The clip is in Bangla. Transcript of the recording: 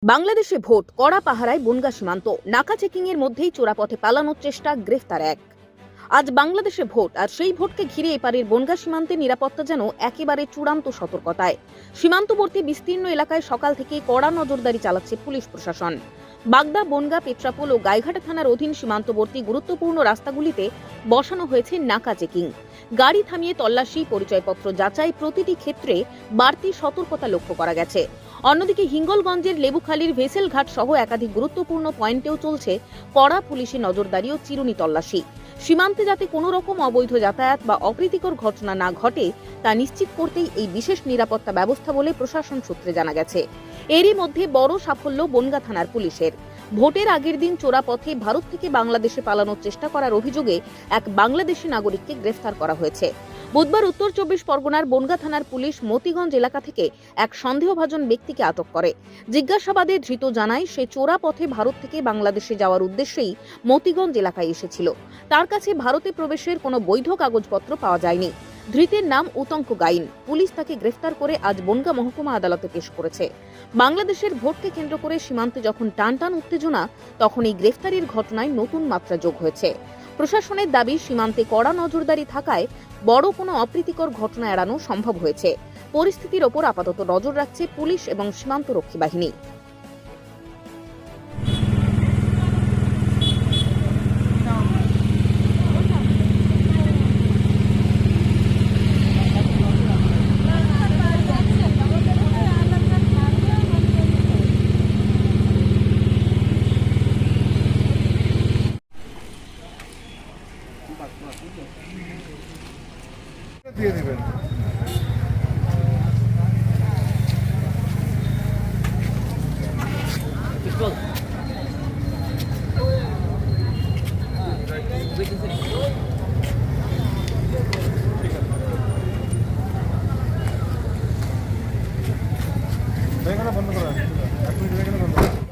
বাংলাদেশে ভোট কড়া পাহারায় বনগাঁ সীমান্ত নাকা চেকিং এর মধ্যেই চোরাপথে পালানোর চেষ্টা, গ্রেফতার এক। আজ বাংলাদেশে ভোট, আর সেই ভোটকে ঘিরে এপারের বনগাঁ সীমান্তে নিরাপত্তা যেন একেবারে চূড়ান্ত সতর্কতায়। সীমান্তবর্তী বিস্তীর্ণ এলাকায় সকাল থেকে কড়া নজরদারি চালাচ্ছে পুলিশ প্রশাসন। বাগদা, বনগাঁ, পেট্রাপোল ও গাইঘাটা থানার অধীন সীমান্তবর্তী গুরুত্বপূর্ণ রাস্তাগুলিতে বসানো হয়েছে নাকা চেকিং। গাড়ি থামিয়ে তল্লাশি, পরিচয়পত্র যাচাই, প্রতিটি ক্ষেত্রে বাড়তি সতর্কতা লক্ষ্য করা গেছে। অন্যদিকে হিঙ্গলগঞ্জের লেবুখালীর ভেসেল ঘাট সহ একাধিক গুরুত্বপূর্ণ পয়েন্টেও চলছে কড়া পুলিশি নজরদারি ও চিরুনি তল্লাশি। সীমান্তে যাতে কোনো রকম অবৈধ যাতায়াত বা অপ্রীতিকর ঘটনা না ঘটে তা নিশ্চিত করতেই এই বিশেষ নিরাপত্তা ব্যবস্থা বলে প্রশাসন সূত্রে জানা গেছে। এরই মধ্যে বড় সাফল্য বনগাঁ থানার পুলিশের। ভোটের আগের দিন চোরাপথে ভারত থেকে বাংলাদেশে পালানোর চেষ্টা করার অভিযোগে এক বাংলাদেশি নাগরিককে গ্রেফতার করা হয়েছে। বুধবার উত্তর 24 পরগনার বনগাঁ থানার পুলিশ মতিগঞ্জ এলাকা থেকে এক সন্দেহভাজন ব্যক্তিকে আটক করে। জিজ্ঞাসাবাদে ধৃত জানায় সে চোরাপথে ভারত থেকে বাংলাদেশে যাওয়ার উদ্দেশ্যেই মতিগঞ্জ এলাকায় এসেছিল। তার কাছে ভারতে প্রবেশের কোনো বৈধ কাগজপত্র পাওয়া যায়নি। ধৃতের নাম উতঙ্ক গাইন। পুলিশ তাকে গ্রেফতার করে আজ বনগাঁ মহকুমা আদালতে পেশ করেছে। বাংলাদেশের ভোটকে কেন্দ্র করে সীমান্তে যখন টানটান উত্তেজনা, তখন এই গ্রেফতারির ঘটনায় নতুন মাত্রা যোগ হয়েছে। প্রশাসনের দাবি, সীমান্তে কড়া নজরদারি থাকায় বড় কোনো অপ্রীতিকর ঘটনা এড়ানো সম্ভব হয়েছে। পরিস্থিতির ওপর আপাতত নজর রাখছে পুলিশ এবং সীমান্তরক্ষী বাহিনী। দিয়ে দিবেন। বন্ধ করা